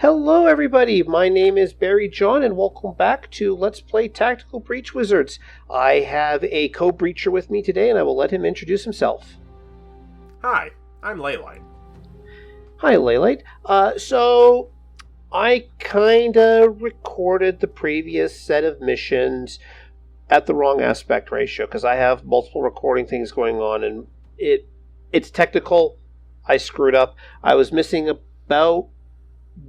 Hello everybody, my name is Barry John and welcome back to Let's Play Tactical Breach Wizards. I have a co-breacher with me today and I will let him introduce himself. Hi, I'm Laylite. Hi Laylite. So I kinda recorded the previous set of missions at the wrong aspect ratio because I have multiple recording things going on and it's technical. I screwed up. I was missing about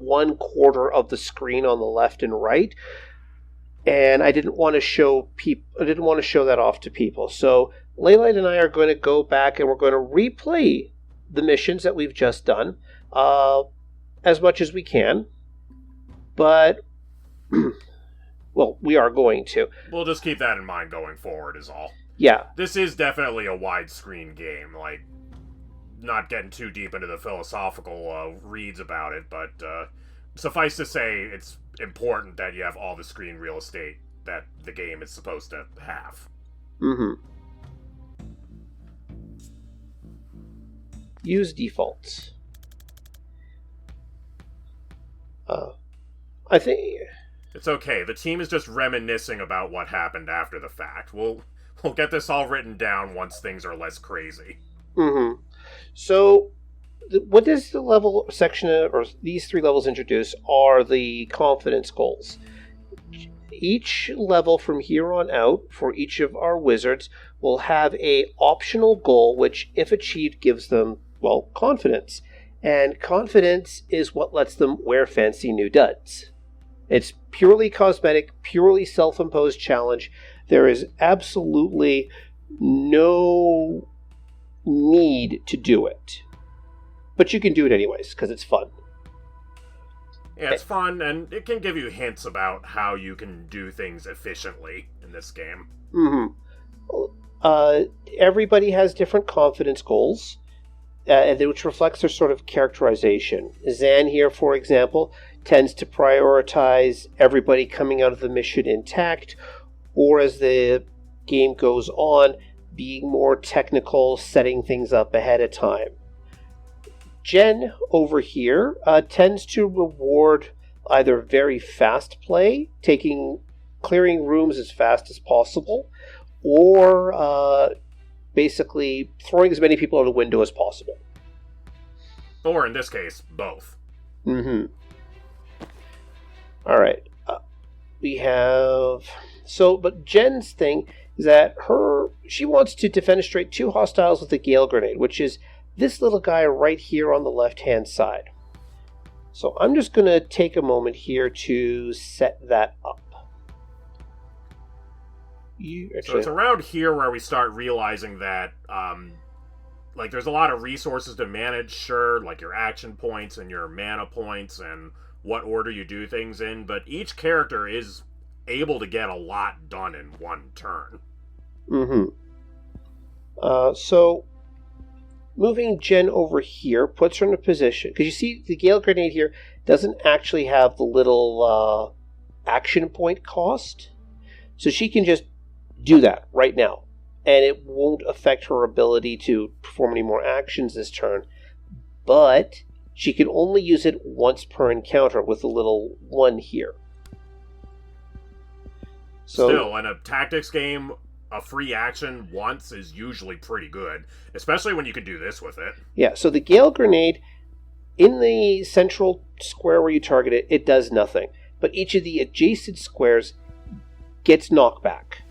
1/4 of the screen on the left and right, and I didn't want to show that off to people. So Laylite and I are going to go back and we're going to replay the missions that we've just done as much as we can. But well, we are going to. We'll just keep that in mind going forward is all. Yeah. This is definitely a widescreen game, not getting too deep into the philosophical reads about it, but suffice to say, it's important that you have all the screen real estate that the game is supposed to have. Mm-hmm. Use defaults. I think it's okay. The team is just reminiscing about what happened after the fact. We'll get this all written down once things are less crazy. Mm-hmm. So, what does the level section, or these 3 levels introduce, are the confidence goals. Each level from here on out, for each of our wizards, will have a optional goal, which, if achieved, gives them, well, confidence. And confidence is what lets them wear fancy new duds. It's purely cosmetic, purely self-imposed challenge. There is absolutely no need to do it, but you can do it anyways because it's fun. Yeah, it's fun, and it can give you hints about how you can do things efficiently in this game. Mm-hmm. Everybody has different confidence goals, which reflects their sort of characterization. Zan here, for example, tends to prioritize everybody coming out of the mission intact, or as the game goes on, being more technical, setting things up ahead of time. Jen over here tends to reward either very fast play, clearing rooms as fast as possible, or basically throwing as many people out a window as possible. Or in this case, both. Mm-hmm. All right. We have... but Jen's thing is that she wants to defenestrate 2 hostiles with a Gale Grenade, which is this little guy right here on the left-hand side. So I'm just going to take a moment here to set that up. So it's around here where we start realizing that, there's a lot of resources to manage, sure, like your action points and your mana points and what order you do things in, but each character is able to get a lot done in one turn. Mm-hmm. So moving Jen over here puts her in a position, because you see the Gale Grenade here doesn't actually have the little action point cost, so she can just do that right now, and it won't affect her ability to perform any more actions this turn, but she can only use it once per encounter with the little 1 here. So, still, in a tactics game, a free action once is usually pretty good, especially when you can do this with it. Yeah, so the Gale Grenade, in the central square where you target it, it does nothing. But each of the adjacent squares gets knockback.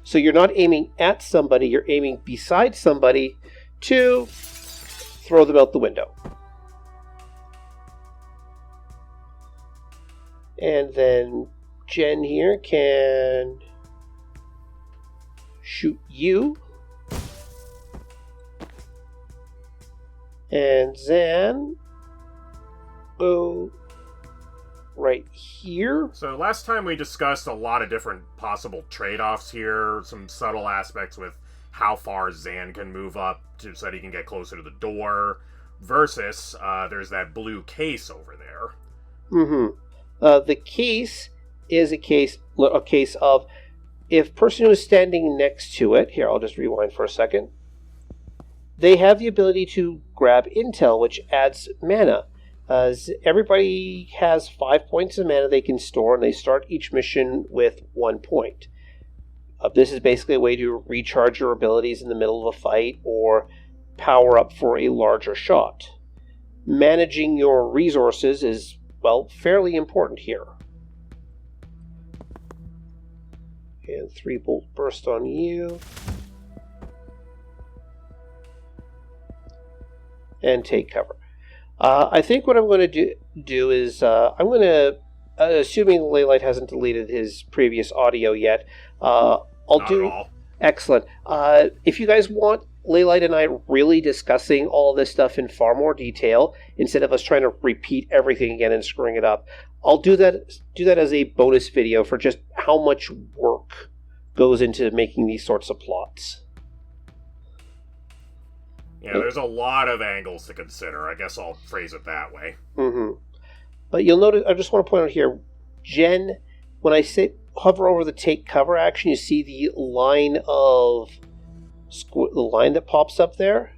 So you're not aiming at somebody, you're aiming beside somebody to throw them out the window. And then Jen here can shoot you. And Zan go right here. So last time we discussed a lot of different possible trade-offs here, some subtle aspects with how far Zan can move up so that he can get closer to the door, versus there's that blue case over there. Mm-hmm. The case is a case of if person who is standing next to it, here I'll just rewind for a second, they have the ability to grab intel, which adds mana. Everybody has 5 points of mana they can store, and they start each mission with 1 point. This is basically a way to recharge your abilities in the middle of a fight or power up for a larger shot. Managing your resources is, well, fairly important here. And 3 bolt burst on you. And take cover. I think what I'm going to do is I'm going to, assuming Leylight hasn't deleted his previous audio yet, I'll Not do. At all. Excellent. If you guys want Leylight and I really discussing all this stuff in far more detail, instead of us trying to repeat everything again and screwing it up, I'll do that as a bonus video for just how much work goes into making these sorts of plots. Yeah, there's a lot of angles to consider. I guess I'll phrase it that way. Mm-hmm. But you'll notice, I just want to point out here, Jen, when I hover over the take cover action, you see the line that pops up there.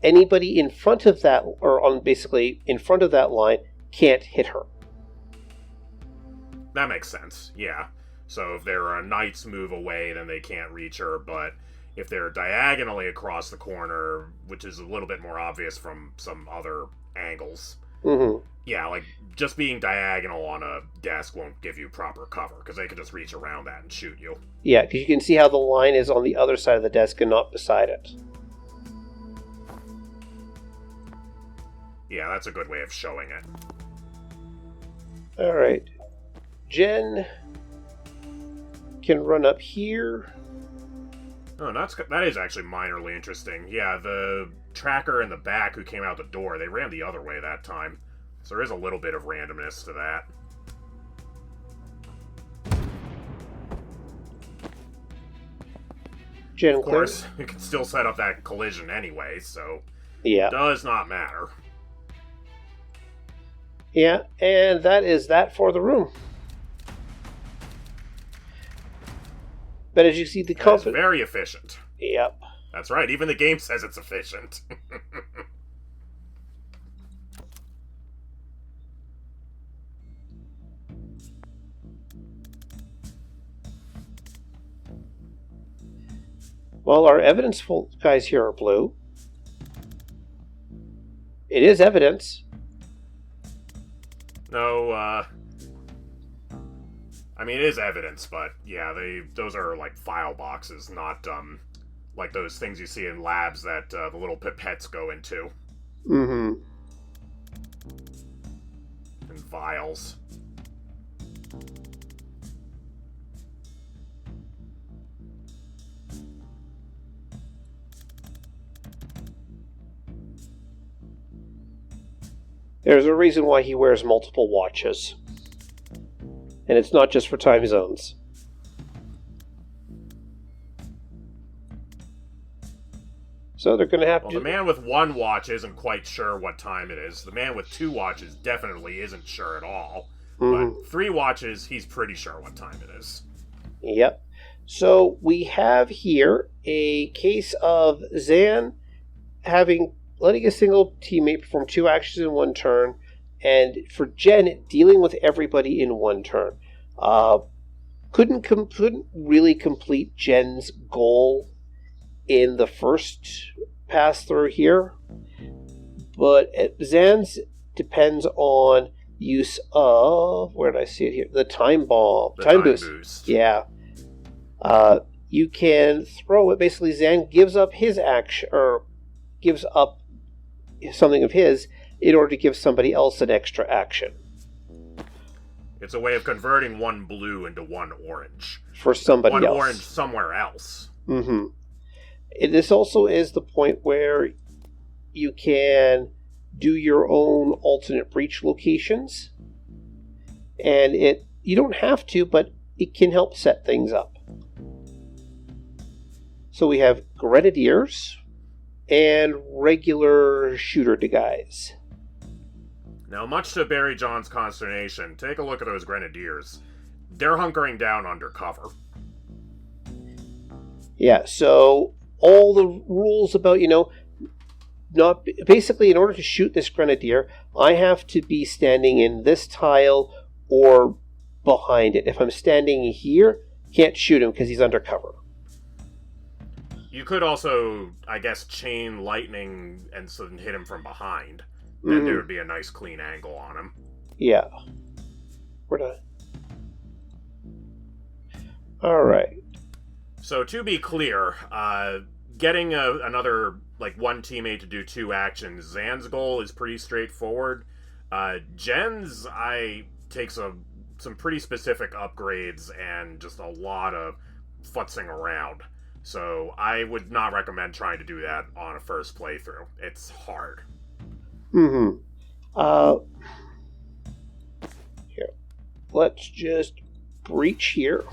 Anybody in front of that, or basically in front of that line, can't hit her. That makes sense, yeah. So if they're a knight's move away, then they can't reach her, but if they're diagonally across the corner, which is a little bit more obvious from some other angles, yeah, like just being diagonal on a desk won't give you proper cover, because they can just reach around that and shoot you. Yeah, because you can see how the line is on the other side of the desk and not beside it. Yeah, that's a good way of showing it. Alright. Jen can run up here. Oh, that is actually minorly interesting. Yeah, the tracker in the back who came out the door, they ran the other way that time. So there is a little bit of randomness to that. Jen, of course, you can still set up that collision anyway, so yeah, it does not matter. Yeah, and that is that for the room. But as you see, the It's very efficient. Yep. That's right, even the game says it's efficient. Well, our evidence-full guys here are blue. It is evidence. No, I mean, it is evidence, but yeah, those are like file boxes, not like those things you see in labs that the little pipettes go into. Mm-hmm. And vials. There's a reason why he wears multiple watches. And it's not just for time zones. So they're going to have to... Well, the man with one watch isn't quite sure what time it is. The man with 2 watches definitely isn't sure at all. Mm-hmm. But 3 watches, he's pretty sure what time it is. Yep. So we have here a case of Zan letting a single teammate perform 2 actions in 1 turn, and for Jen, dealing with everybody in 1 turn. Couldn't really complete Jen's goal in the first pass through here, but Zan's depends on use of, where did I see it here? The time bomb. Time boost. Yeah. You can throw it. Basically, Zan gives up his action, or gives up something of his in order to give somebody else an extra action. It's a way of converting 1 blue into 1 orange. For somebody else. 1 orange somewhere else. Mm-hmm. This also is the point where you can do your own alternate breach locations. And you don't have to, but it can help set things up. So we have Grenadiers and regular shooter guys. Now, much to Barry John's consternation, take a look at those Grenadiers. They're hunkering down under cover. Yeah, so all the rules about, not basically in order to shoot this grenadier, I have to be standing in this tile or behind it. If I'm standing here, can't shoot him because he's undercover. You could also, I guess, chain lightning and so hit him from behind. Then there would be a nice clean angle on him. Yeah. We're done. Alright. So to be clear, getting another, like, one teammate to do 2 actions, Zan's goal is pretty straightforward. Jen's, takes some pretty specific upgrades and just a lot of futzing around. So I would not recommend trying to do that on a first playthrough. It's hard. Here. Let's just breach here.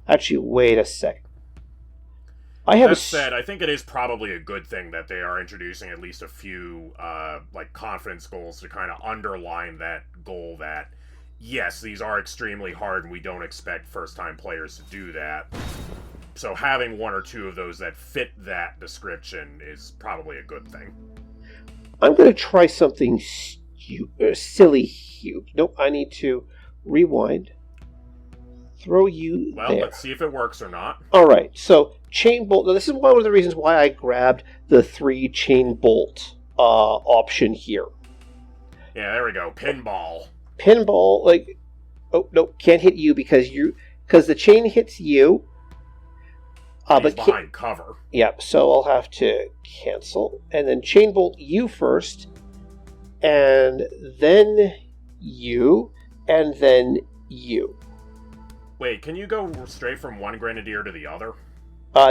Actually, wait a sec. That said, I think it is probably a good thing that they are introducing at least a few like confidence goals to kind of underline that goal that, yes, these are extremely hard and we don't expect first-time players to do that. So having 1 or 2 of those that fit that description is probably a good thing. I'm going to try something silly here. Nope, I need to rewind. Throw you there. Well, let's see if it works or not. Alright, so chain bolt. Now, this is one of the reasons why I grabbed the 3 chain bolt option here. Yeah, there we go. Pinball. Pinball, like... Oh, no, can't hit you because the chain hits you. But behind cover. Yep, so I'll have to cancel. And then chain bolt you first. And then you. And then you. Wait, can you go straight from one grenadier to the other?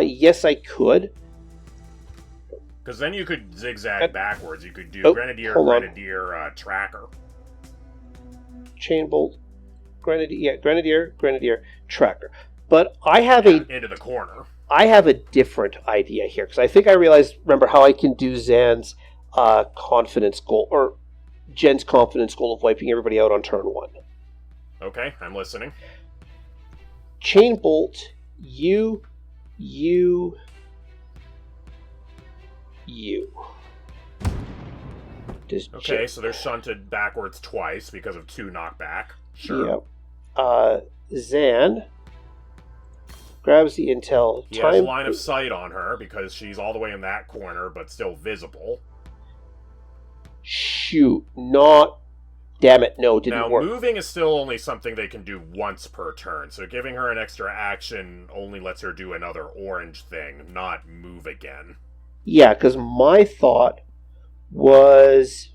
Yes, I could. Because then you could zigzag backwards. You could do grenadier, tracker. Chain bolt, grenadier, tracker. But I have into the corner. I have a different idea here because I think I realized. Remember how I can do Zan's confidence goal or Jen's confidence goal of wiping everybody out on turn 1. Okay, I'm listening. Chain bolt, you. Okay, so they're shunted backwards twice because of 2 knockback. Sure. Yep. Zan grabs the intel. He has line of sight on her because she's all the way in that corner, but still visible. Shoot, not... Damn it, no, didn't work. Now, moving is still only something they can do once per turn, so giving her an extra action only lets her do another orange thing, not move again. Yeah, because my thought was...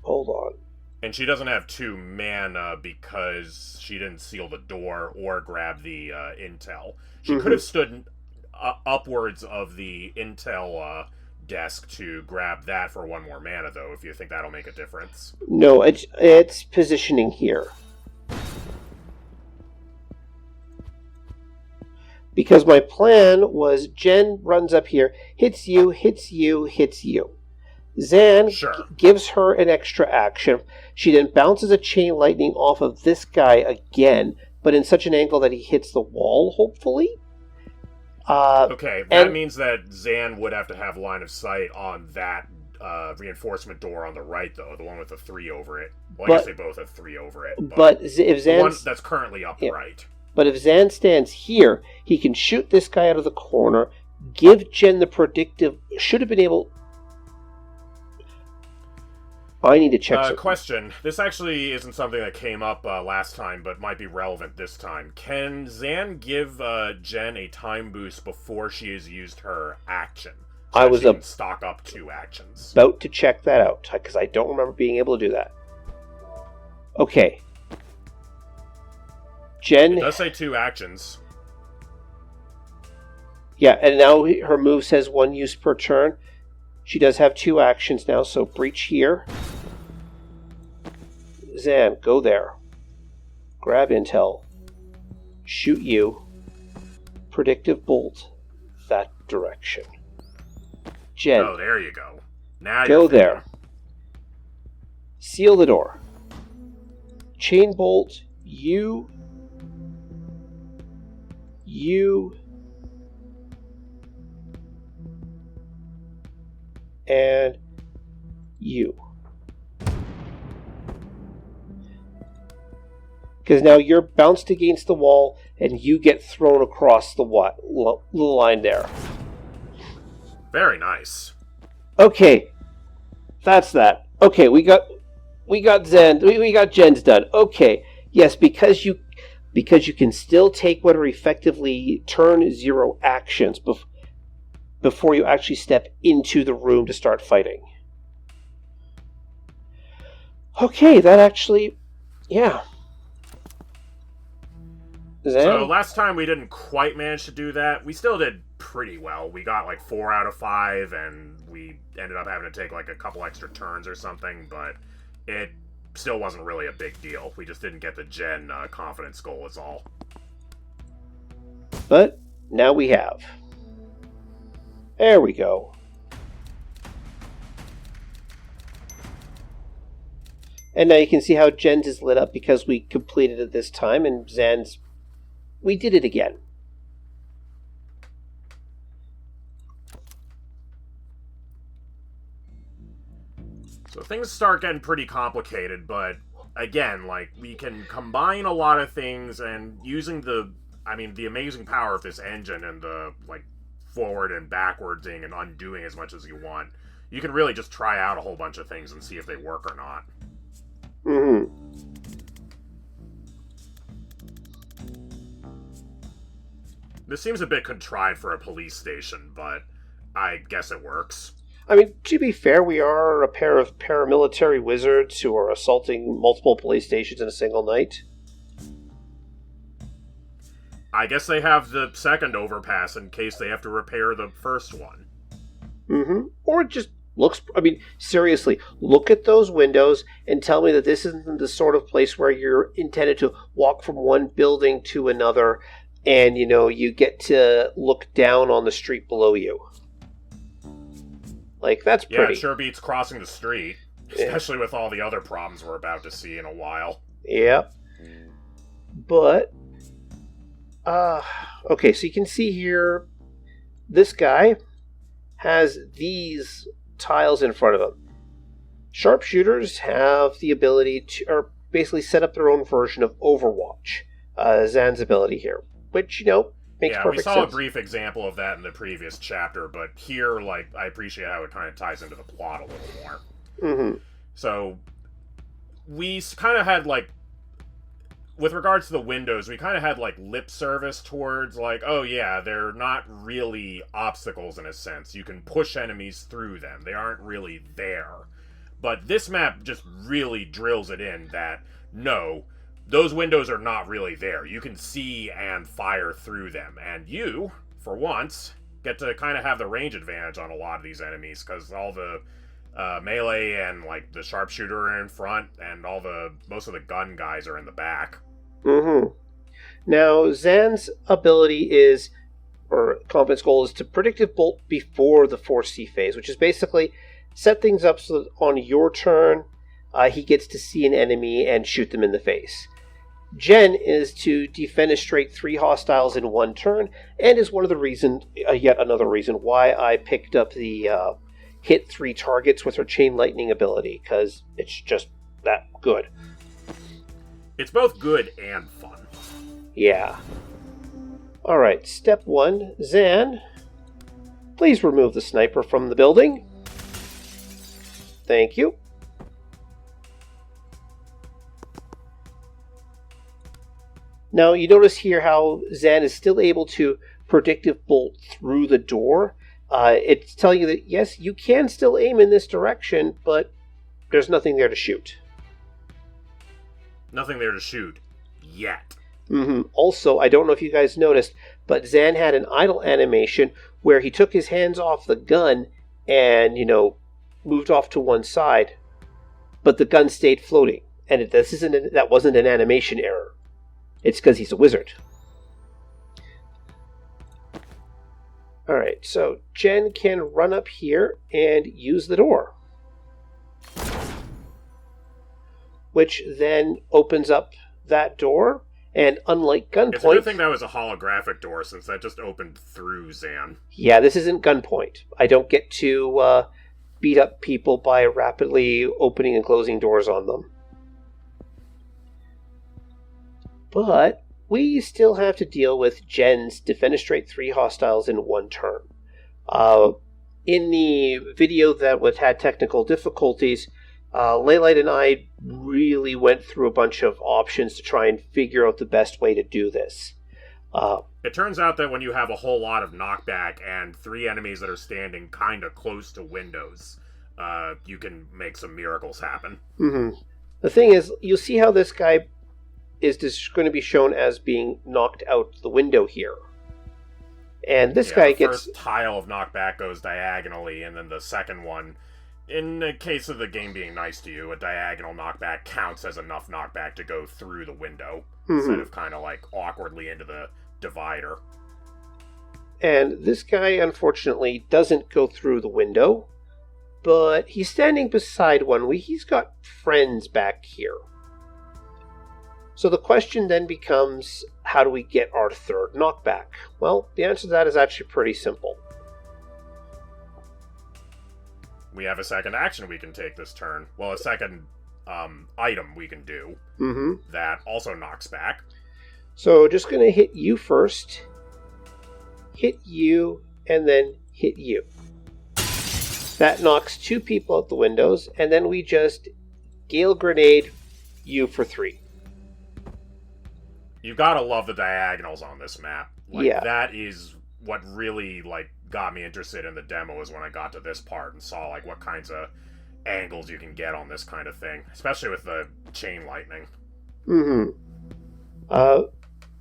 Hold on. And she doesn't have 2 mana because she didn't seal the door or grab the intel. She could have stood upwards of the intel desk to grab that for 1 more mana, though, if you think that'll make a difference. No, it's positioning here. Because my plan was Jen runs up here, hits you. Zan gives her an extra action. She then bounces a chain lightning off of this guy again, but in such an angle that he hits the wall, hopefully. Okay, that means that Zan would have to have line of sight on that reinforcement door on the right, though, the one with the 3 over it. Well, I guess they both have 3 over it. But if Zan... The one that's currently upright. But if Zan stands here, he can shoot this guy out of the corner, give Jen the predictive... Should have been able... I need to check... Question. This actually isn't something that came up last time, but might be relevant this time. Can Zan give Jen a time boost before she has used her action? So I was stock up 2 actions. About to check that out, because I don't remember being able to do that. Okay. Jen... It does say 2 actions. Yeah, and now her move says 1 use per turn. She does have 2 actions now, so breach here. Zan, go there. Grab intel. Shoot you. Predictive bolt that direction. Jen. Oh, there you go. Now go there. Seal the door. Chain bolt, you. and you. Because now you're bounced against the wall, and you get thrown across the line there. Very nice. Okay, that's that. Okay, we got Jen's done. Okay, yes, because you can still take what are effectively turn 0 actions before you actually step into the room to start fighting. Okay, that actually, yeah. So last time we didn't quite manage to do that. We still did pretty well. We got like 4 out of 5, and we ended up having to take like a couple extra turns or something, but it still wasn't really a big deal. We just didn't get the Gen confidence goal is all. But now we have. There we go. And now you can see how Jen's is lit up because we completed it this time, and Zan's, we did it again. So things start getting pretty complicated, but again, like, we can combine a lot of things, and using the amazing power of this engine and the, like, forward and backwardsing and undoing as much as you want, you can really just try out a whole bunch of things and see if they work or not. Mm-hmm. This seems a bit contrived for a police station, but I guess it works. I mean, to be fair, we are a pair of paramilitary wizards who are assaulting multiple police stations in a single night. I guess they have the second overpass in case they have to repair the first one. Mm-hmm. Or it just looks... I mean, seriously, look at those windows and tell me that this isn't the sort of place where you're intended to walk from one building to another and, you know, you get to look down on the street below you. Like, that's pretty. Yeah, it sure beats crossing the street, especially with all the other problems we're about to see in a while. Yep. But, okay, so you can see here, this guy has these tiles in front of him. Sharpshooters have the ability to, or basically set up their own version of Overwatch, Zan's ability here, which, you know, makes perfect sense. Yeah, we saw a brief example of that in the previous chapter, but here, like, I appreciate how it kind of ties into the plot a little more. Mm-hmm. So, we kind of had, like, with regards to the windows, we kind of had, like, lip service towards, like, oh yeah, they're not really obstacles in a sense. You can push enemies through them. They aren't really there. But this map just really drills it in that, no, those windows are not really there. You can see and fire through them. And you, for once, get to kind of have the range advantage on a lot of these enemies, because all the melee and, like, the sharpshooter are in front, and most of the gun guys are in the back. Mm-hmm. Now, Zan's ability is, or confidence goal, is to predictive bolt before the 4C phase, which is basically set things up so that on your turn, he gets to see an enemy and shoot them in the face. Jen is to defenestrate 3 hostiles in one turn, and is one of the reasons, yet another reason, why I picked up the hit 3 targets with her chain lightning ability, because it's just that good. It's both good and fun. Yeah. Alright, step 1. Zan, please remove the sniper from the building. Thank you. Now, you notice here how Zan is still able to predictive bolt through the door. It's telling you that, yes, you can still aim in this direction, but there's nothing there to shoot. Nothing there to shoot. Yet. Mm-hmm. Also, I don't know if you guys noticed, but Zan had an idle animation where he took his hands off the gun and, you know, moved off to one side, but the gun stayed floating. And that wasn't an animation error. It's because he's a wizard. Alright, so Jen can run up here and use the door, which then opens up that door, and unlike Gunpoint... It's a good thing that was a holographic door, since that just opened through Zan. Yeah, this isn't Gunpoint. I don't get to beat up people by rapidly opening and closing doors on them. But we still have to deal with Jen's defenestrate 3 hostiles in one turn. In the video that had technical difficulties, Leylight and I really went through a bunch of options to try and figure out the best way to do this. It turns out that when you have a whole lot of knockback and 3 enemies that are standing kind of close to windows, you can make some miracles happen. Mm-hmm. The thing is, you'll see how this guy is just going to be shown as being knocked out the window here. And this guy gets... the first tile of knockback goes diagonally, and then the second one, in the case of the game being nice to you, a diagonal knockback counts as enough knockback to go through the window, instead of kind of like awkwardly into the divider. And this guy, unfortunately, doesn't go through the window, but he's standing beside one. He's got friends back here. So the question then becomes, how do we get our third knockback? Well, the answer to that is actually pretty simple. We have a second action we can take this turn. Well, a second item we can do that also knocks back. So just going to hit you first, hit you, and then hit you. That knocks 2 people out the windows, and then we just Gale Grenade you for 3. You gotta love the diagonals on this map. That is what really, got me interested in the demo, is when I got to this part and saw, what kinds of angles you can get on this kind of thing. Especially with the chain lightning.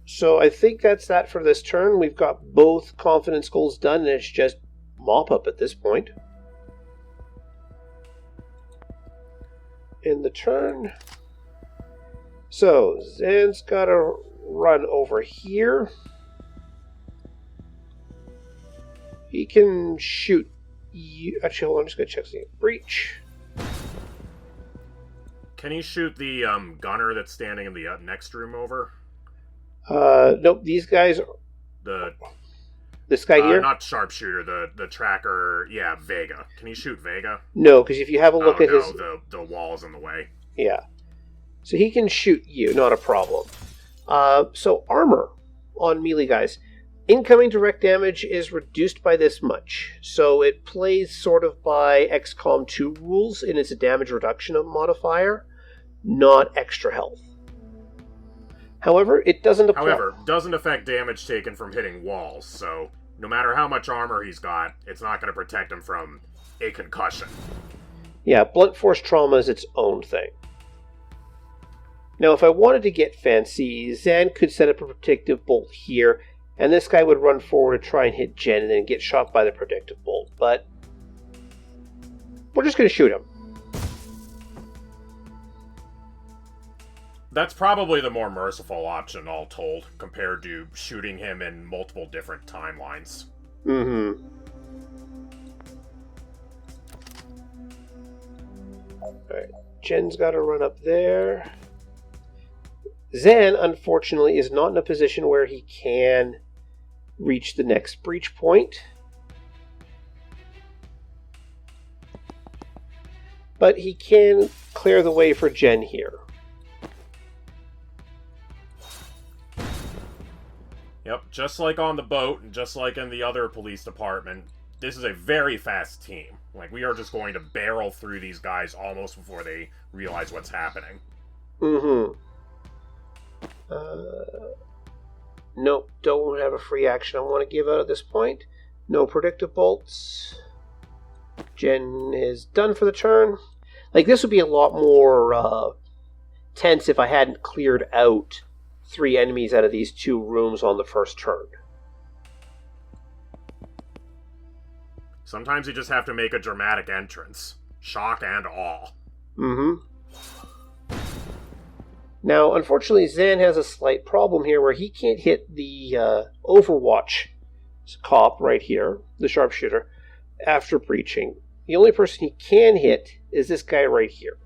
So I think that's that for this turn. We've got both confidence goals done, and it's just mop up at this point. In the turn... So, Zan's got to run over here. He can shoot you. Actually, hold on, I'm just going to check something. Breach. Can he shoot the gunner that's standing in the next room over? Nope, these guys... This guy here? Not sharpshooter, the tracker, Vega. Can he shoot Vega? No, because if you have a look at his... the wall's in the way. Yeah. So he can shoot you, not a problem. So armor on melee guys. Incoming direct damage is reduced by this much. So it plays sort of by XCOM 2 rules, and it's a damage reduction modifier, not extra health. However, it doesn't apply... However, doesn't affect damage taken from hitting walls, so no matter how much armor he's got, it's not going to protect him from a concussion. Yeah, blunt force trauma is its own thing. Now, if I wanted to get fancy, Zan could set up a predictive bolt here, and this guy would run forward to try and hit Jen and then get shot by the predictive bolt, but we're just going to shoot him. That's probably the more merciful option, all told, compared to shooting him in multiple different timelines. Alright, Jen's got to run up there. Zan, unfortunately, is not in a position where he can reach the next breach point. But he can clear the way for Jen here. Yep, just like on the boat, and just like in the other police department, this is a very fast team. We are just going to barrel through these guys almost before they realize what's happening. Nope, don't have a free action I want to give out at this point. No predictive bolts. Jen is done for the turn. This would be a lot more tense if I hadn't cleared out 3 enemies out of these 2 rooms on the first turn. Sometimes you just have to make a dramatic entrance. Shock and awe. Now, unfortunately, Zan has a slight problem here where he can't hit the Overwatch cop right here, the sharpshooter, after breaching. The only person he can hit is this guy right here.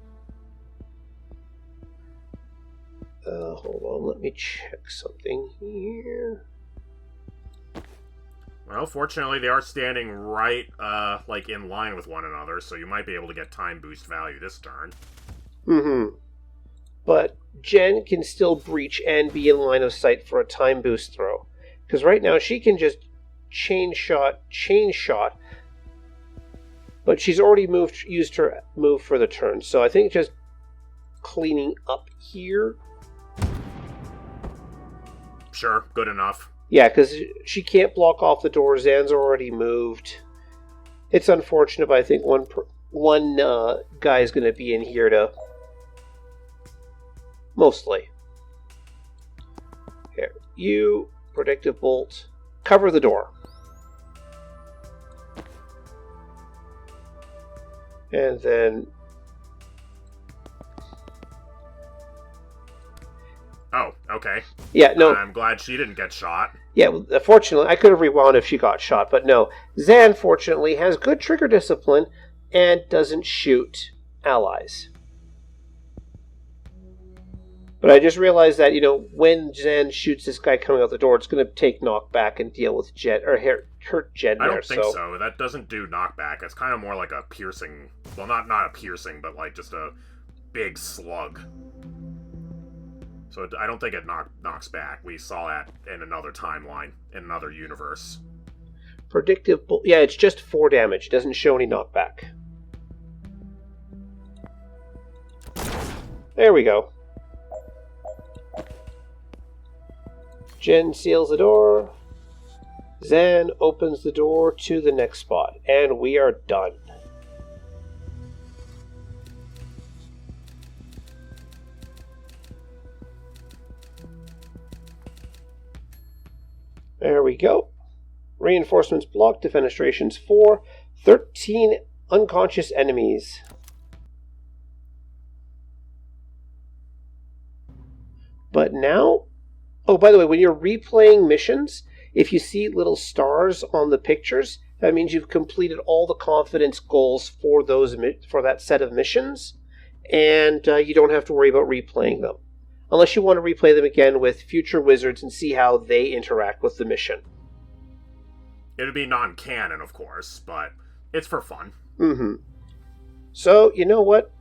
Hold on, let me check something here. Well, fortunately, they are standing right, like, in line with one another, so you might be able to get time boost value this turn. Mm-hmm. But Jen can still breach and be in line of sight for a time boost throw. Because right now she can just chain shot, but she's already used her move for the turn. So I think just cleaning up here. Sure, good enough. Yeah, because she can't block off the door. Zan's already moved. It's unfortunate, but I think one guy is going to be in here to... Mostly. Here. You, Predictive Bolt, cover the door. And then... Oh, okay. Yeah, no. I'm glad she didn't get shot. Yeah, fortunately, I could have rewound if she got shot, but no. Zan, fortunately, has good trigger discipline and doesn't shoot allies. But I just realized that, when Zan shoots this guy coming out the door, it's going to take knockback and deal with hurt Jen there. I don't think so. That doesn't do knockback. It's kind of more like a piercing... Well, not a piercing, but like just a big slug. So I don't think it knocks back. We saw that in another timeline, in another universe. Predictive... Yeah, it's just 4 damage. It doesn't show any knockback. There we go. Jen seals the door. Zan opens the door to the next spot. And we are done. There we go. Reinforcements blocked. Defenestrations 4. 13 unconscious enemies. But now... Oh, by the way, when you're replaying missions, if you see little stars on the pictures, that means you've completed all the confidence goals for that set of missions, and you don't have to worry about replaying them. Unless you want to replay them again with future wizards and see how they interact with the mission. It'd be non-canon, of course, but it's for fun. Mm-hmm. So, you know what?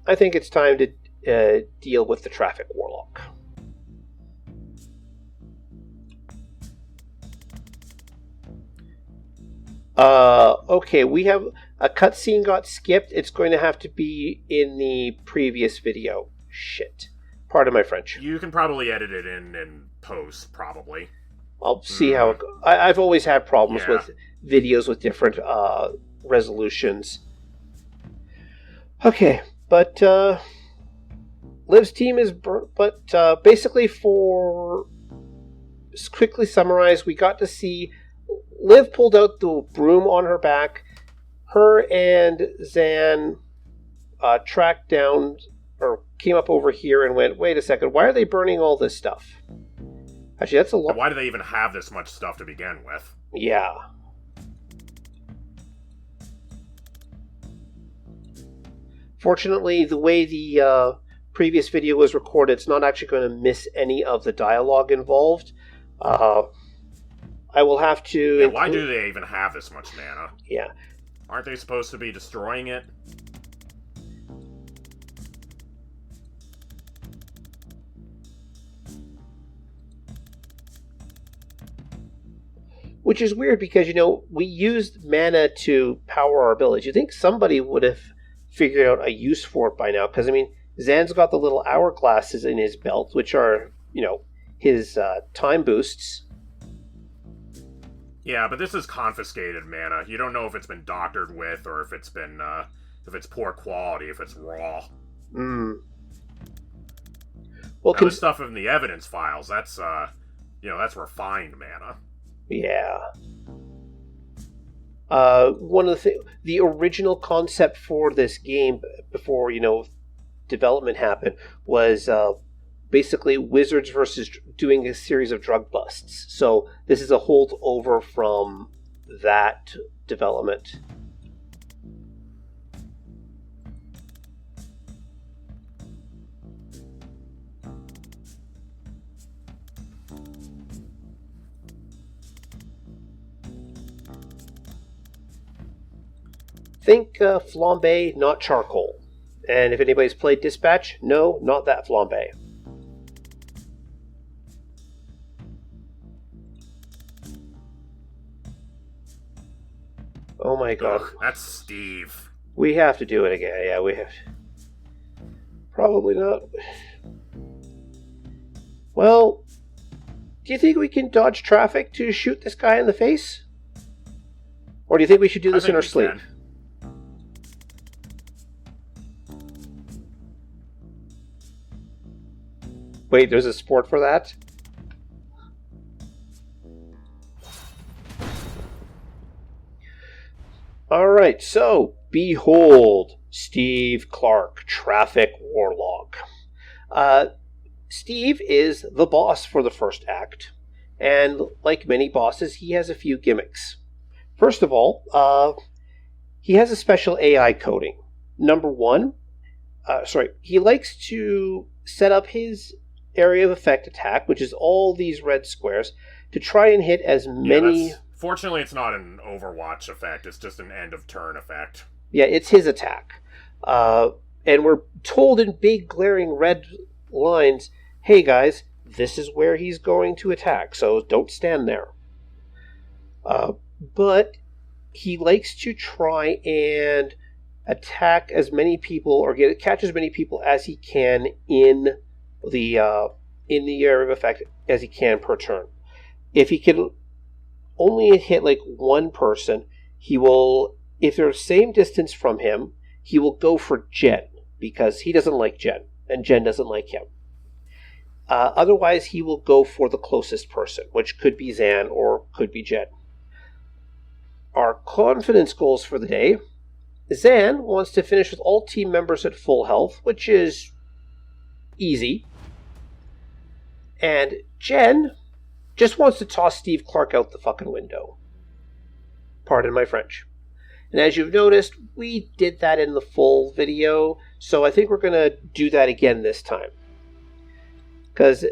I think it's time to deal with the Traffic Warlock. Okay, we have a cutscene got skipped. It's going to have to be in the previous video. Shit. Pardon my French. You can probably edit it in post, probably. I'll see how it goes. I've always had problems with videos with different resolutions. Okay, but Liv's team is... But basically, for... quickly summarize, we got to see... Liv pulled out the broom on her back. Her and Zan tracked down, or came up over here and went, wait a second, why are they burning all this stuff? Actually, that's a lot. Why do they even have this much stuff to begin with? Yeah. Fortunately, the way the previous video was recorded, it's not actually going to miss any of the dialogue involved. I will have to... Yeah, why do they even have this much mana? Yeah. Aren't they supposed to be destroying it? Which is weird because, we used mana to power our abilities. You'd think somebody would have figured out a use for it by now. Because, Zan's got the little hourglasses in his belt, which are, his time boosts. Yeah, but this is confiscated mana. You don't know if it's been doctored with, or if it's been, if it's poor quality, if it's raw. Well, the stuff in the evidence files, that's, that's refined mana. Yeah. One of the original concept for this game, before, development happened, was, basically wizards versus doing a series of drug busts. So this is a holdover from that development. Think flambe, not charcoal. And if anybody's played Dispatch, no, not that flambe. Oh my god. Ugh, that's Steve. We have to do it again. Yeah, we have. Probably not. Well, do you think we can dodge traffic to shoot this guy in the face? Or do you think we should do this in our sleep? Wait, there's a sport for that? Alright, so, behold, Steve Clark, Traffic Warlock. Steve is the boss for the first act, and like many bosses, he has a few gimmicks. First of all, he has a special AI coding. Number one, he likes to set up his area of effect attack, which is all these red squares, to try and hit as many... Yeah, fortunately, it's not an Overwatch effect. It's just an end-of-turn effect. Yeah, it's his attack. And we're told in big, glaring red lines, hey guys, this is where he's going to attack, so don't stand there. But he likes to try and attack as many people, or catch as many people as he can in the area of effect as he can per turn. If he can only hit like one person, he will, if they're the same distance from him, he will go for Jen, because he doesn't like Jen, and Jen doesn't like him. Otherwise, he will go for the closest person, which could be Zan or could be Jen. Our confidence goals for the day. Zan wants to finish with all team members at full health, which is easy. And Jen just wants to toss Steve Clark out the fucking window. Pardon my French. And as you've noticed, we did that in the full video, so I think we're going to do that again this time. Because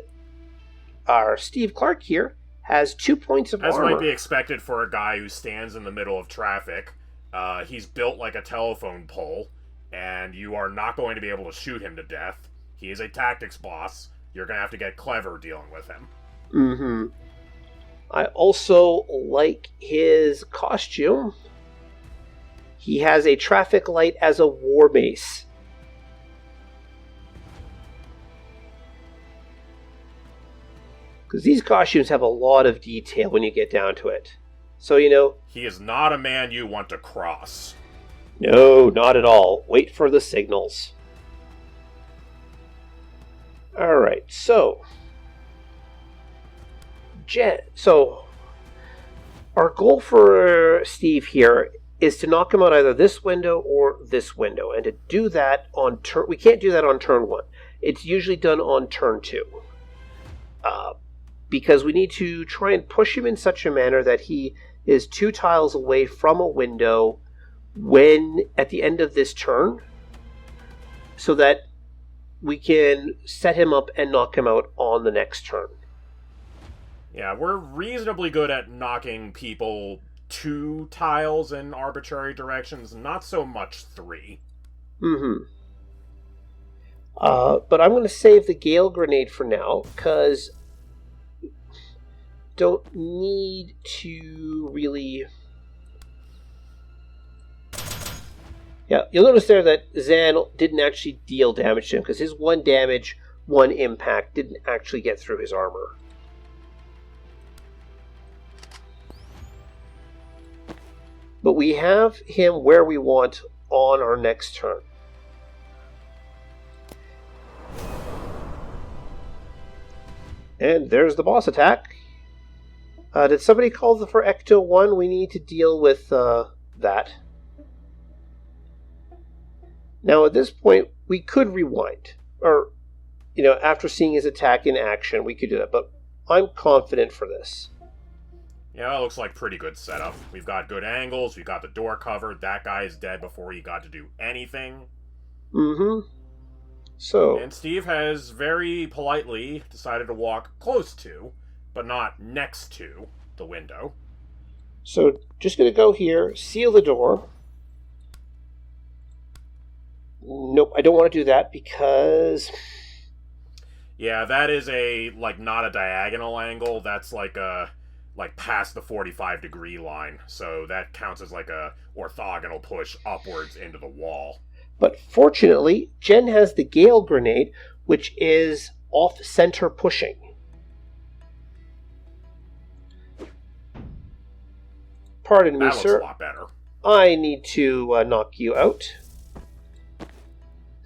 our Steve Clark here has 2 points of armor. As might be expected for a guy who stands in the middle of traffic. He's built like a telephone pole, and you are not going to be able to shoot him to death. He is a tactics boss. You're going to have to get clever dealing with him. Mm-hmm. I also like his costume. He has a traffic light as a war mace. Because these costumes have a lot of detail when you get down to it. So, He is not a man you want to cross. No, not at all. Wait for the signals. Alright, so... our goal for Steve here is to knock him out either this window or this window. And to do that on turn... We can't do that on turn 1. It's usually done on turn 2. Because we need to try and push him in such a manner that he is 2 tiles away from a window when at the end of this turn, so that we can set him up and knock him out on the next turn. Yeah, we're reasonably good at knocking people 2 tiles in arbitrary directions, not so much 3. Mm-hmm. But I'm going to save the Gale Grenade for now, because don't need to really... Yeah, you'll notice there that Zan didn't actually deal damage to him, because his 1 damage, 1 impact didn't actually get through his armor. But we have him where we want on our next turn. And there's the boss attack. Did somebody call for Ecto 1? We need to deal with that. Now, at this point, we could rewind. Or, after seeing his attack in action, we could do that. But I'm confident for this. Yeah, it looks like pretty good setup. We've got good angles, we've got the door covered, that guy is dead before he got to do anything. Mm-hmm. So... And Steve has very politely decided to walk close to, but not next to, the window. So, just going to go here, seal the door, Nope, I don't want to do that because... Yeah, that is not a diagonal angle. That's past the 45-degree line. So that counts as a orthogonal push upwards into the wall. But fortunately, Jen has the Gale Grenade, which is off-center pushing. Pardon me, sir. That looks a lot better. I need to knock you out.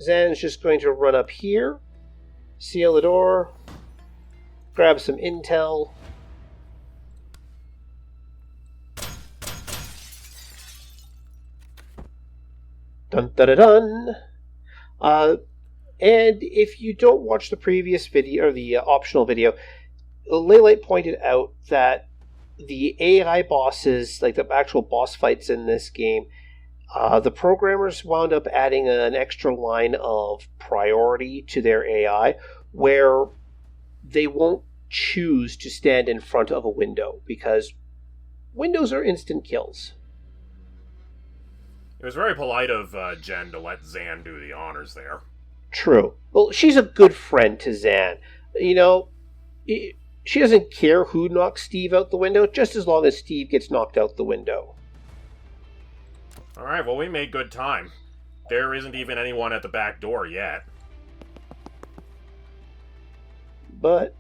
Zan's just going to run up here, seal the door, grab some intel. Dun dun dun dun. And if you don't watch the previous video, or the optional video, Leylite pointed out that the AI bosses, like the actual boss fights in this game, the programmers wound up adding an extra line of priority to their AI where they won't choose to stand in front of a window because windows are instant kills. It was very polite of Jen to let Zan do the honors there. True. Well, she's a good friend to Zan. You know, she doesn't care who knocks Steve out the window, just as long as Steve gets knocked out the window. Alright, well, we made good time. There isn't even anyone at the back door yet. But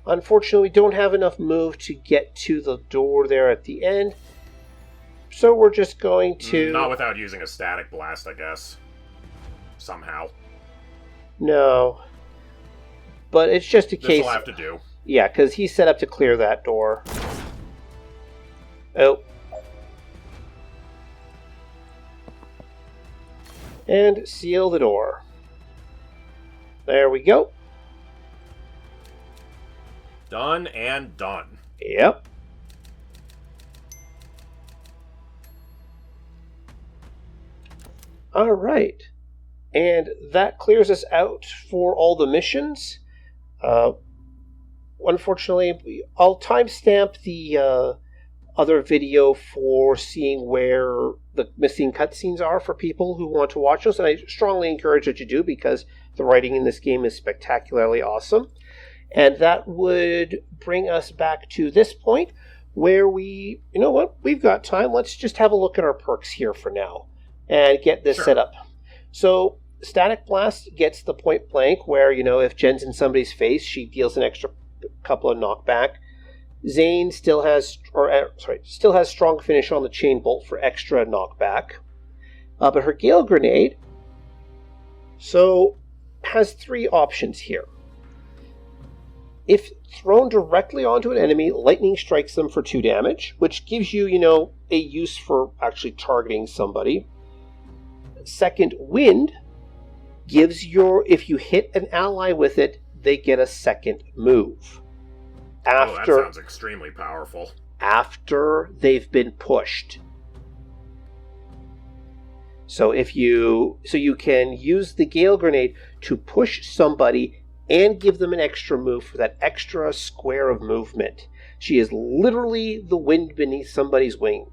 unfortunately, we don't have enough move to get to the door there at the end. So we're just going to... Not without using a static blast, I guess. Somehow. No. But it's just a case... This'll have to do. Yeah, because he's set up to clear that door. Oh. And seal the door. There we go. Done and done. Yep. Alright. And that clears us out for all the missions. Unfortunately, I'll timestamp the other video for seeing where the missing cutscenes are for people who want to watch those, and I strongly encourage that you do because the writing in this game is spectacularly awesome. And that would bring us back to this point where you know what, we've got time, let's just have a look at our perks here for now and get this set up. So Static Blast gets the point blank where, you know, if Jen's in somebody's face, she deals an extra couple of knockback. Zane still has strong finish on the chain bolt for extra knockback. But her Gale Grenade has three options here. If thrown directly onto an enemy, lightning strikes them for 2 damage, which gives you, you know, a use for actually targeting somebody. Second, Wind gives if you hit an ally with it, they get a second move. That sounds extremely powerful. After they've been pushed. So you can use the Gale Grenade to push somebody and give them an extra move for that extra square of movement. She is literally the wind beneath somebody's wings.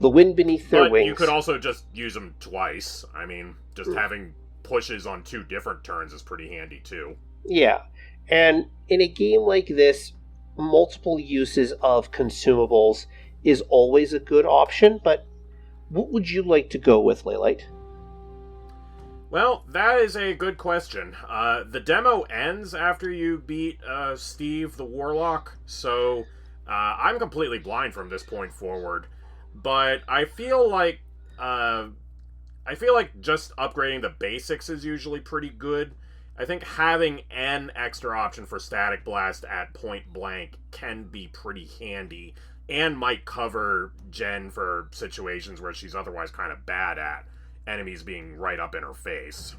The wind beneath their wings. You could also just use them twice. I mean, just having pushes on 2 different turns is pretty handy too. Yeah, and in a game like this, multiple uses of consumables is always a good option, but what would you like to go with, Leylite? Well, that is a good question. The demo ends after you beat Steve the Warlock, so I'm completely blind from this point forward. But I feel like just upgrading the basics is usually pretty good. I think having an extra option for Static Blast at point blank can be pretty handy, and might cover Jen for situations where she's otherwise kind of bad at enemies being right up in her face.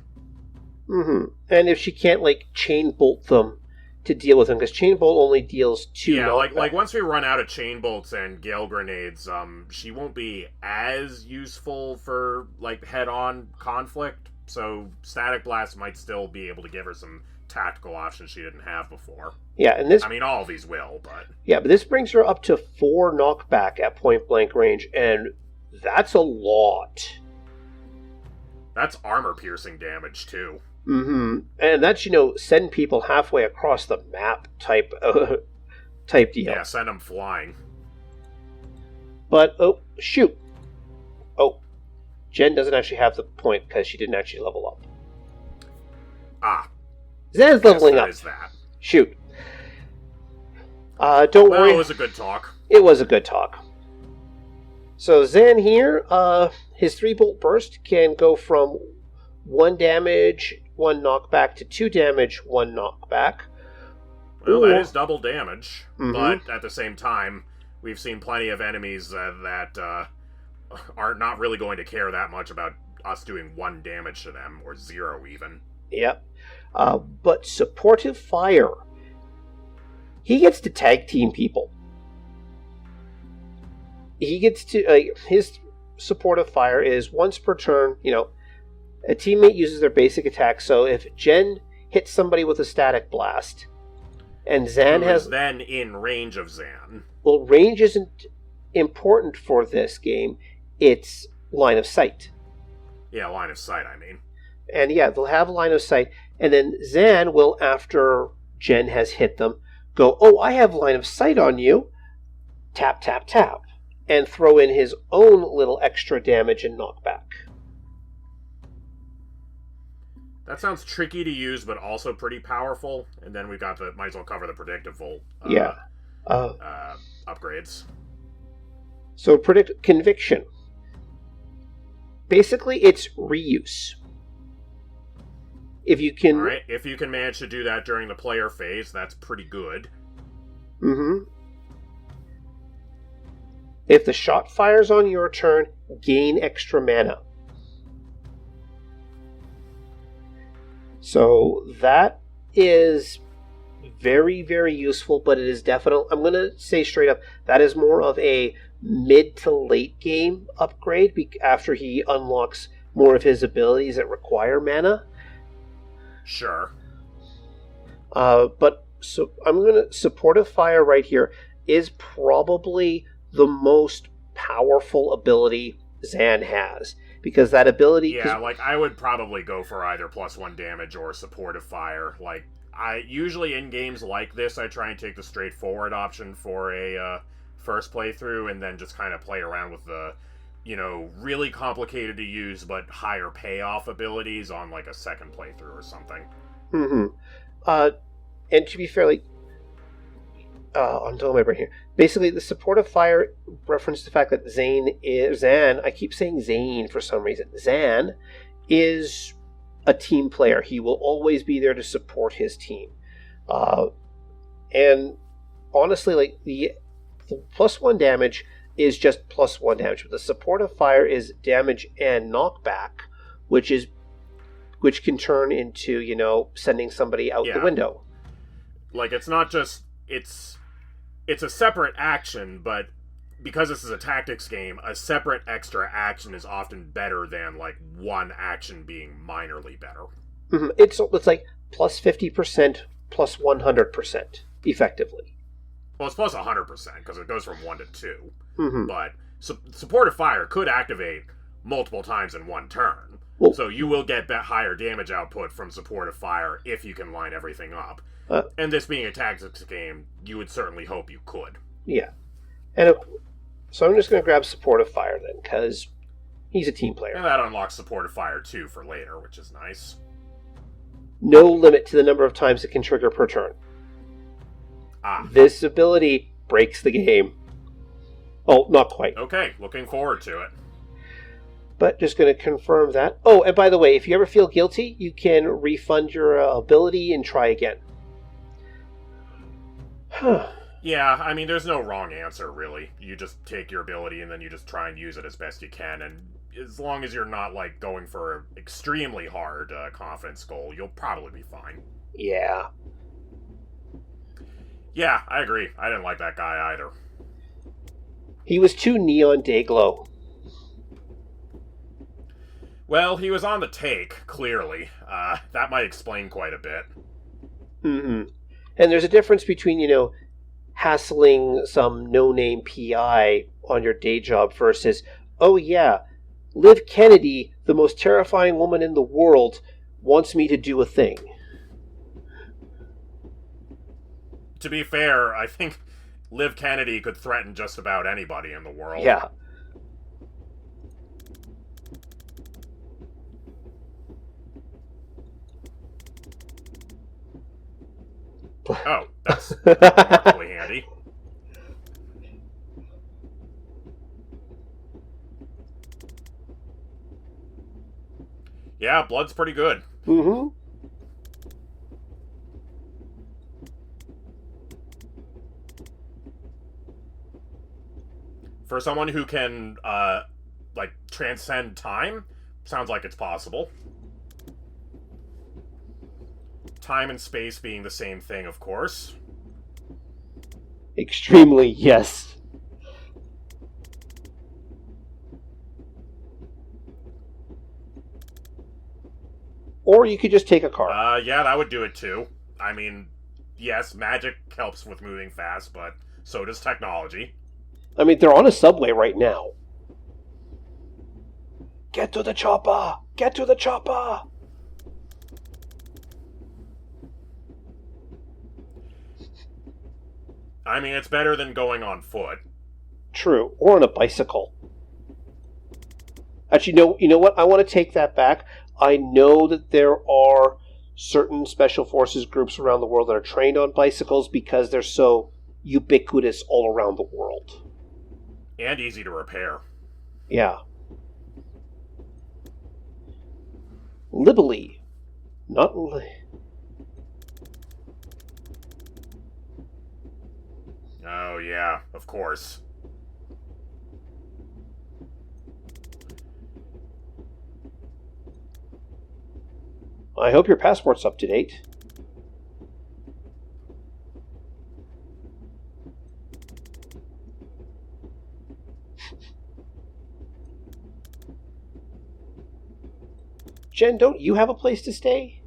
Mm-hmm. And if she can't, chain bolt them to deal with them, because chain bolt only deals 2 knockback. Yeah, like once we run out of chain bolts and Gale Grenades, she won't be as useful for, head-on conflict, so Static Blast might still be able to give her some tactical options she didn't have before. Yeah, and this... I mean, all of these will, but... Yeah, but this brings her up to 4 knockback at point-blank range, and that's a lot. That's armor-piercing damage, too. Mm-hmm. And that's, send people halfway across the map type deal. Yeah, send them flying. But, oh, shoot. Oh, Jen doesn't actually have the point because she didn't actually level up. Ah. Zan's leveling up. Is that. Shoot. Don't worry. It was a good talk. It was a good talk. So Zan here, his 3-bolt burst can go from 1 damage, 1 knockback to 2 damage, 1 knockback. Well, that is double damage, but at the same time, we've seen plenty of enemies that are not really going to care that much about us doing 1 damage to them, or 0 even. Yep. But supportive fire. He gets to tag team people. He gets to... his supportive fire is once per turn, a teammate uses their basic attack, so if Jen hits somebody with a static blast, and Zan has... then in range of Zan. Well, range isn't important for this game. It's line of sight. Yeah, line of sight, I mean. And yeah, they'll have line of sight, and then Zan will, after Jen has hit them, go, oh, I have line of sight on you. Tap, tap, tap. And throw in his own little extra damage and knockback. That sounds tricky to use, but also pretty powerful. And then we've got might as well cover the predictable upgrades. So conviction. Basically, it's reuse. If you can... Alright, if you can manage to do that during the player phase, that's pretty good. Mm-hmm. If the shot fires on your turn, gain extra mana. So that is very, very useful, but it is definitely... I'm going to say straight up, that is more of a mid to late game upgrade after he unlocks more of his abilities that require mana. Sure. But so I'm going to... Supportive Fire right here is probably the most powerful ability Zan has. Because that ability... Yeah, I would probably go for either +1 damage or Supportive Fire. I usually in games like this, I try and take the straightforward option for a first playthrough, and then just kind of play around with the, really complicated to use but higher payoff abilities on a second playthrough or something. Mm-hmm. And to be fair, I'm telling my brain here. Basically, the Supportive Fire references the fact that Zan, I keep saying Zane for some reason. Zan is a team player. He will always be there to support his team. And honestly, the +1 damage is just +1 damage. But the Supportive Fire is damage and knockback, which can turn into, sending somebody out the window. It's not just... It's a separate action, but because this is a tactics game, a separate extra action is often better than, one action being minorly better. Mm-hmm. It's +50%, +100%, effectively. Well, it's +100%, because it goes from 1 to 2. Mm-hmm. But Supportive Fire could activate multiple times in one turn. Well, so you will get higher damage output from Supportive Fire if you can line everything up. And this being a tactics game, you would certainly hope you could. Yeah. And so I'm just going to grab Supportive Fire then, because he's a team player. And that unlocks Supportive Fire too for later, which is nice. No limit to the number of times it can trigger per turn. This ability breaks the game. Oh, not quite. Okay, looking forward to it. But just going to confirm that. Oh, and by the way, if you ever feel guilty, you can refund your ability and try again. Yeah, I mean, there's no wrong answer, really. You just take your ability and then you just try and use it as best you can, and as long as you're not, going for an extremely hard confidence goal, you'll probably be fine. Yeah. Yeah, I agree. I didn't like that guy either. He was too Neon Dayglow. Well, he was on the take, clearly. That might explain quite a bit. Mm-hmm. And there's a difference between, hassling some no-name PI on your day job versus, oh yeah, Liv Kennedy, the most terrifying woman in the world, wants me to do a thing. To be fair, I think Liv Kennedy could threaten just about anybody in the world. Yeah. Oh, that's remarkably handy. Yeah, blood's pretty good. Mm-hmm. For someone who can, transcend time, sounds like it's possible. Time and space being the same thing, of course. Extremely, yes. Or you could just take a car. Yeah, that would do it too. I mean, yes, magic helps with moving fast, but so does technology. I mean, they're on a subway right now. Get to the chopper! Get to the chopper! I mean, it's better than going on foot. True. Or on a bicycle. Actually, you know what? I want to take that back. I know that there are certain special forces groups around the world that are trained on bicycles because they're so ubiquitous all around the world. And easy to repair. Yeah. Libely. Not... Oh, yeah, of course. I hope your passport's up to date. Jen, don't you have a place to stay?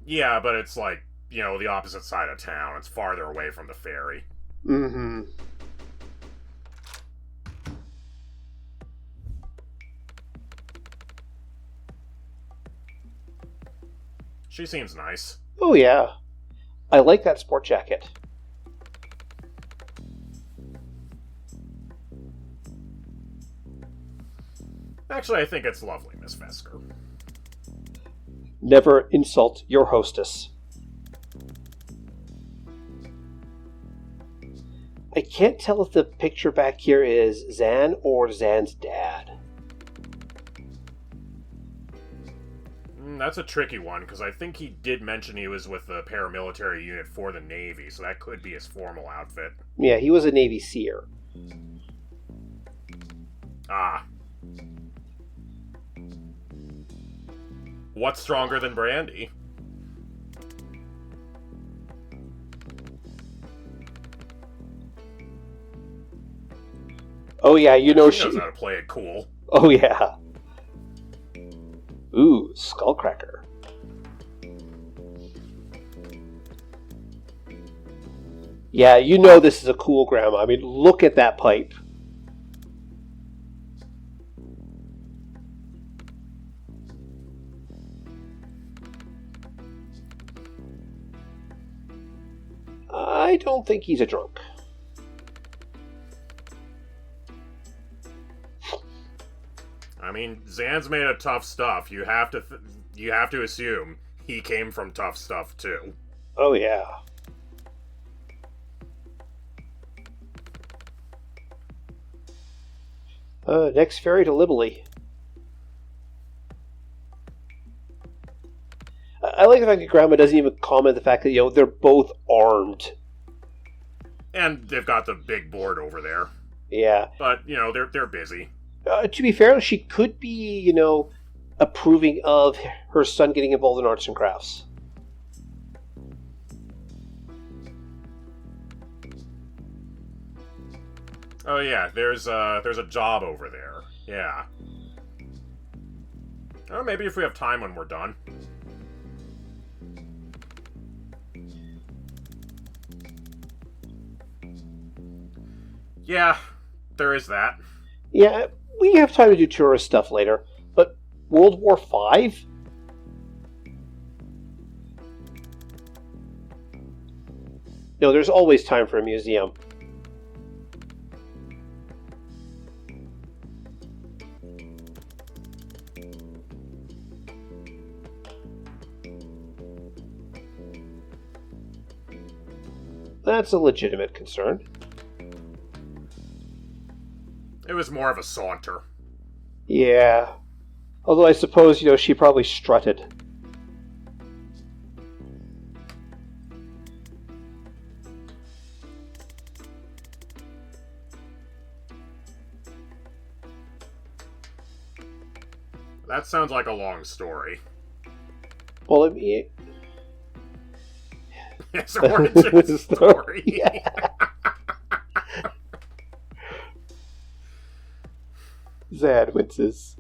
Yeah, but it's like, the opposite side of town. It's farther away from the ferry. Mm-hmm. She seems nice. Oh, yeah. I like that sport jacket. Actually, I think it's lovely, Miss Vesker. Never insult your hostess. I can't tell if the picture back here is Zan or Zan's dad. That's a tricky one, because I think he did mention he was with the paramilitary unit for the Navy, so that could be his formal outfit. Yeah, he was a Navy SEER. Ah. What's stronger than brandy? Oh yeah, she knows how to play it cool. Oh yeah. Ooh, skullcracker. Yeah, you know this is a cool grandma. I mean, look at that pipe. I don't think he's a drunk. I mean, Zan's made of tough stuff. You have to assume he came from tough stuff too. Oh yeah. Next ferry to Libely. I like the fact that Grandma doesn't even comment the fact that they're both armed. And they've got the big board over there. Yeah. But they're busy. To be fair, she could be, approving of her son getting involved in arts and crafts. Oh yeah, there's a job over there. Yeah. Oh, maybe if we have time when we're done. Yeah, there is that. Yeah, we have time to do tourist stuff later, but World War V? No, there's always time for a museum. That's a legitimate concern. It was more of a saunter. Yeah. Although I suppose, she probably strutted. That sounds like a long story. Well, I mean... It's an origin story. Yeah. Zad winces.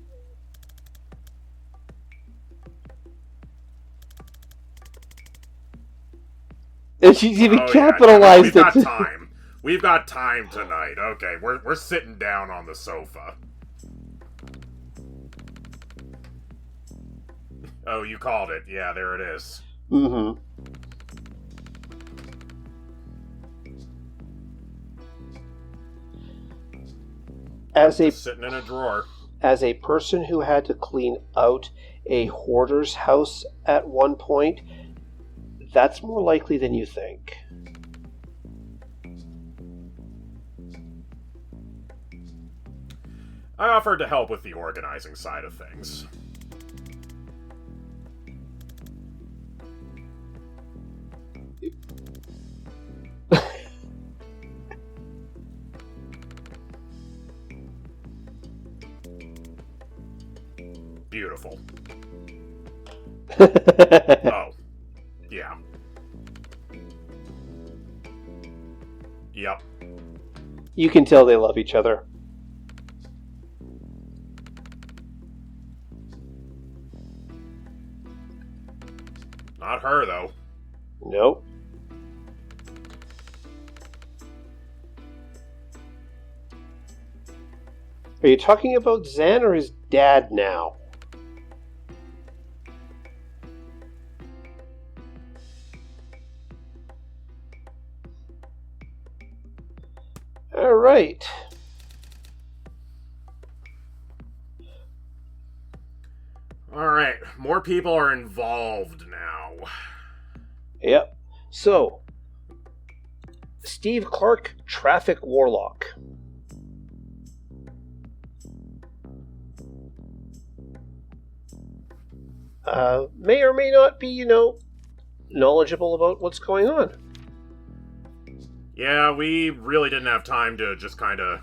And she's even capitalized it. We've got time. We've got time tonight. Okay, we're sitting down on the sofa. Oh, you called it. Yeah, there it is. Mm-hmm. Sitting in a drawer. As a person who had to clean out a hoarder's house at one point, that's more likely than you think. I offered to help with the organizing side of things. Beautiful. Oh. Yeah. Yep. You can tell they love each other. Not her, though. Nope. Are you talking about Zan or his dad now? All right. All right. More people are involved now. Yep. So, Steve Clark, Traffic Warlock. May or may not be, knowledgeable about what's going on. Yeah, we really didn't have time to just kind of,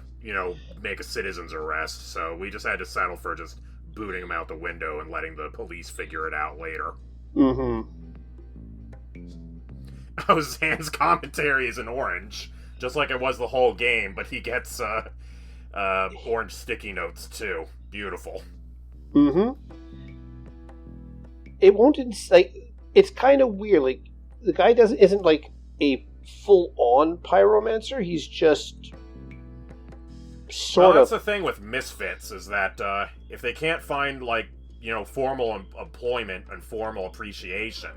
make a citizen's arrest, so we just had to settle for just booting him out the window and letting the police figure it out later. Mm-hmm. Oh, Zan's commentary is in orange, just like it was the whole game, but he gets, orange sticky notes, too. Beautiful. Mm-hmm. It won't, it's kind of weird, the guy isn't, a full-on pyromancer, he's just sort of... That's the thing with misfits, is that, if they can't find, formal employment and formal appreciation,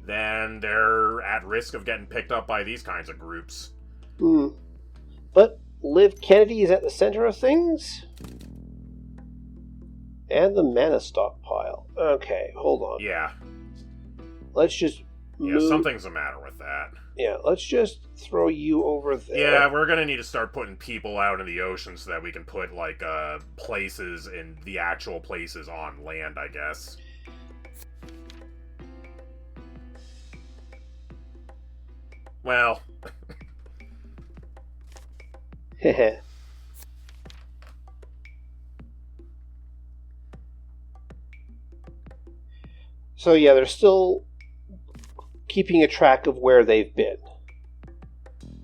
then they're at risk of getting picked up by these kinds of groups. But Liv Kennedy is at the center of things? And the mana stockpile. Okay, hold on. Yeah. Let's just move... Yeah, something's the matter with that. Yeah, let's just throw you over there. Yeah, we're gonna need to start putting people out in the ocean so that we can put, places in the actual places on land, I guess. Well... Heh. So yeah, they're still keeping a track of where they've been.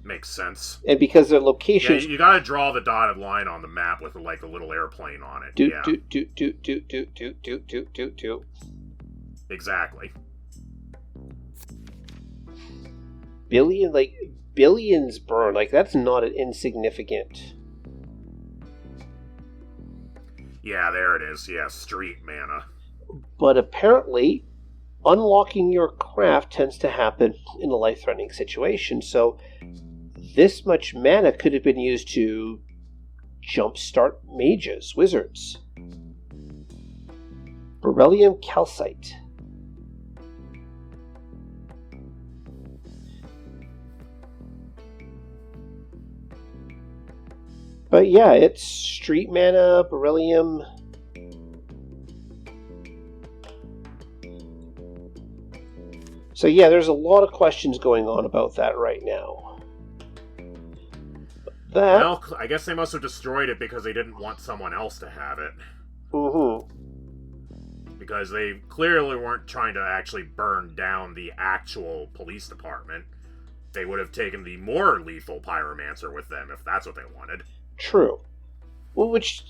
Makes sense. And because their locations... Yeah, you gotta draw the dotted line on the map with, the little airplane on it. Do. Exactly. billions burned. Like, that's not an insignificant. Yeah, there it is. Yeah, street mana. But apparently, unlocking your craft tends to happen in a life-threatening situation. So this much mana could have been used to jumpstart mages, wizards. Beryllium calcite. But yeah, it's street mana, beryllium. So yeah, there's a lot of questions going on about that right now. Well, I guess they must have destroyed it because they didn't want someone else to have it. Because they clearly weren't trying to actually burn down the actual police department. They would have taken the more lethal pyromancer with them if that's what they wanted. True. Well, which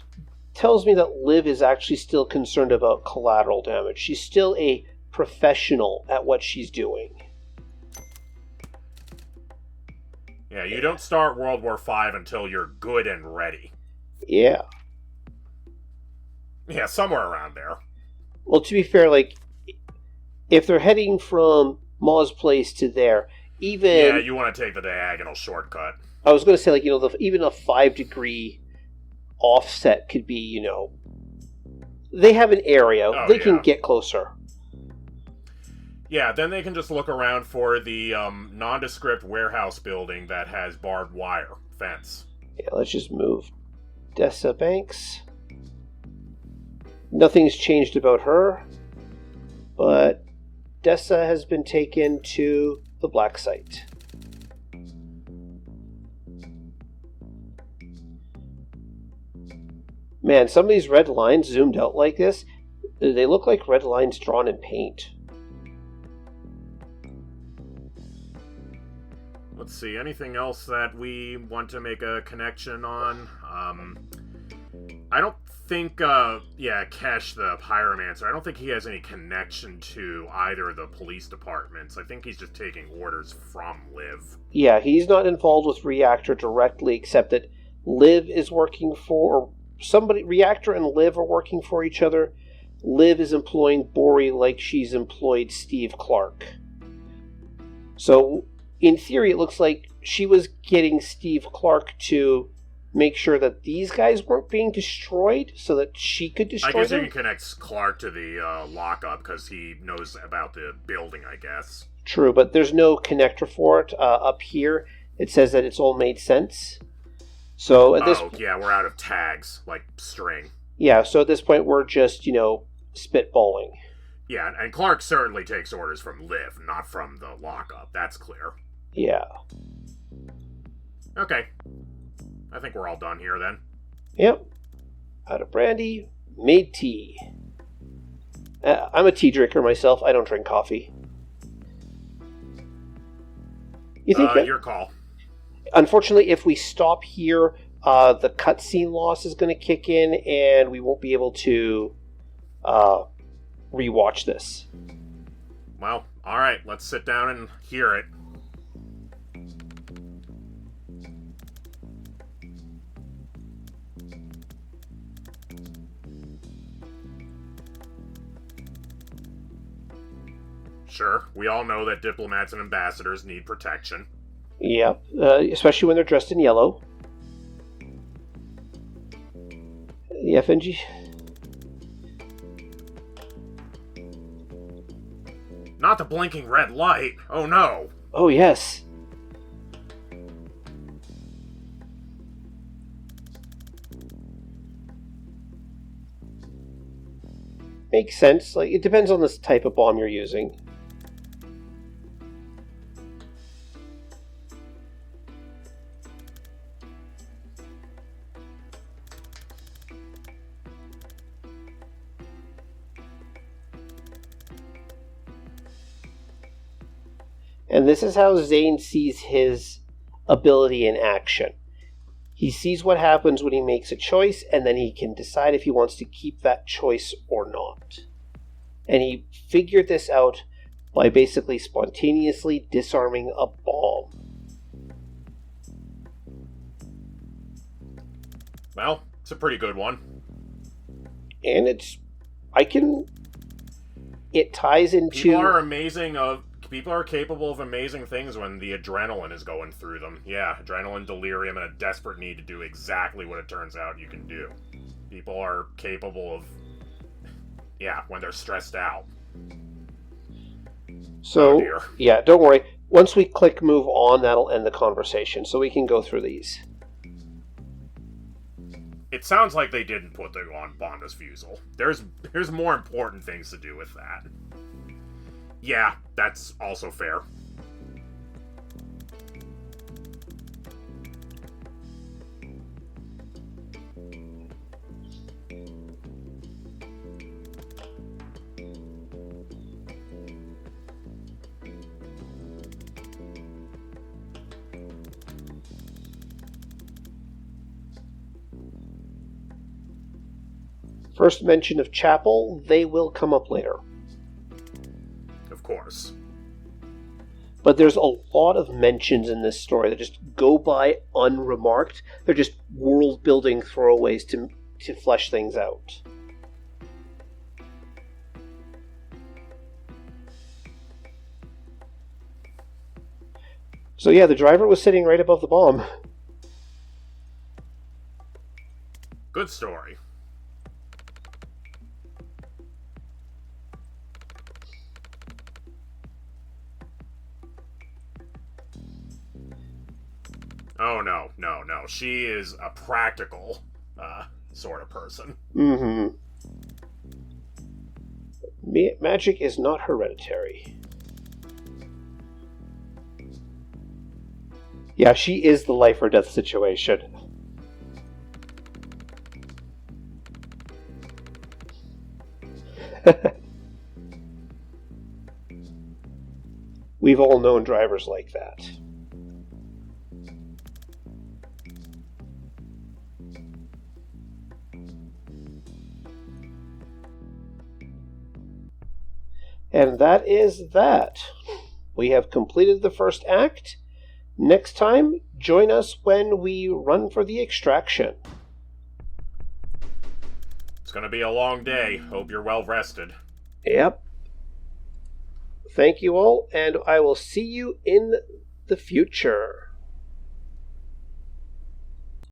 tells me that Liv is actually still concerned about collateral damage. She's still a professional at what she's doing. Yeah, you don't start World War V until you're good and ready. Yeah. Yeah, somewhere around there. Well, to be fair, like, if they're heading from Ma's place to there, even... Yeah, you want to take the diagonal shortcut. I was going to say, like, even a 5-degree offset could be, they have an area. They can get closer. Yeah, then they can just look around for the nondescript warehouse building that has barbed wire fence. Yeah, let's just move Dessa Banks. Nothing's changed about her, but Dessa has been taken to the black site. Man, some of these red lines zoomed out like this, they look like red lines drawn in paint. Let's see, anything else that we want to make a connection on? I don't think, Kesh, the pyromancer, I don't think he has any connection to either of the police departments. I think he's just taking orders from Liv. Yeah, he's not involved with Reactor directly, except that Liv is working for... Reactor and Liv are working for each other. Liv is employing Bori like she's employed Steve Clark. So, in theory, it looks like she was getting Steve Clark to make sure that these guys weren't being destroyed so that she could destroy them. I guess you can connect Clark to the lockup because he knows about the building, I guess. True, but there's no connector for it. Up here, it says that it's all made sense. So at this yeah, we're out of tags, like string. Yeah, so at this point, we're just, spitballing. Yeah, and Clark certainly takes orders from Liv, not from the lockup. That's clear. Yeah. Okay. I think we're all done here, then. Yep. Out of brandy, made tea. I'm a tea drinker myself. I don't drink coffee. You think that? Your call. Unfortunately, if we stop here, the cutscene loss is going to kick in, and we won't be able to rewatch this. Well, alright, let's sit down and hear it. Sure, we all know that diplomats and ambassadors need protection. Yeah, especially when they're dressed in yellow. The FNG. Not the blinking red light. Oh no. Oh yes. Makes sense. Like, it depends on the type of bomb you're using. And this is how Zane sees his ability in action. He sees what happens when he makes a choice, and then he can decide if he wants to keep that choice or not. And he figured this out by basically spontaneously disarming a bomb. Well, it's a pretty good one. And it ties into... People are capable of amazing things when the adrenaline is going through them. Yeah, adrenaline, delirium, and a desperate need to do exactly what it turns out you can do. People are capable of... Yeah, when they're stressed out. So, yeah, don't worry. Once we click move on, that'll end the conversation, so we can go through these. It sounds like they didn't put the on Bonda's fusel. There's more important things to do with that. Yeah, that's also fair. First mention of chapel, they will come up later. Of course. But there's a lot of mentions in this story that just go by unremarked. They're just world-building throwaways to flesh things out. So yeah, the driver was sitting right above the bomb. Good story. Oh, no. She is a practical sort of person. Mm-hmm. Magic is not hereditary. Yeah, she is the life or death situation. We've all known drivers like that. And that is that. We have completed the first act. Next time, join us when we run for the extraction. It's going to be a long day. Hope you're well rested. Yep. Thank you all, and I will see you in the future.